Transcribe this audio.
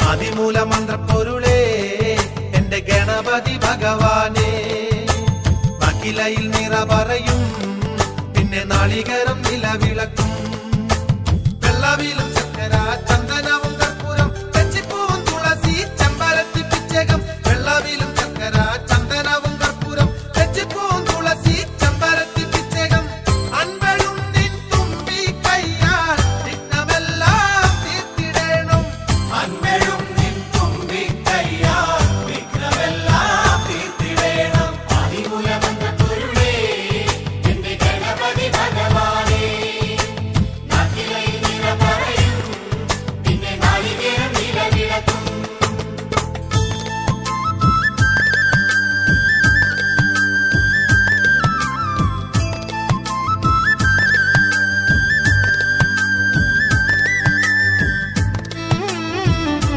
ആദിമൂല മന്ത്രപ്പൊരുളേ എന്റെ ഗണപതി ഭഗവാനേ. അഖിലയിൽ നിറ പറയും പിന്നെ നാളികേരം നിലവിളക്കും വെള്ളവിലും ചക്കര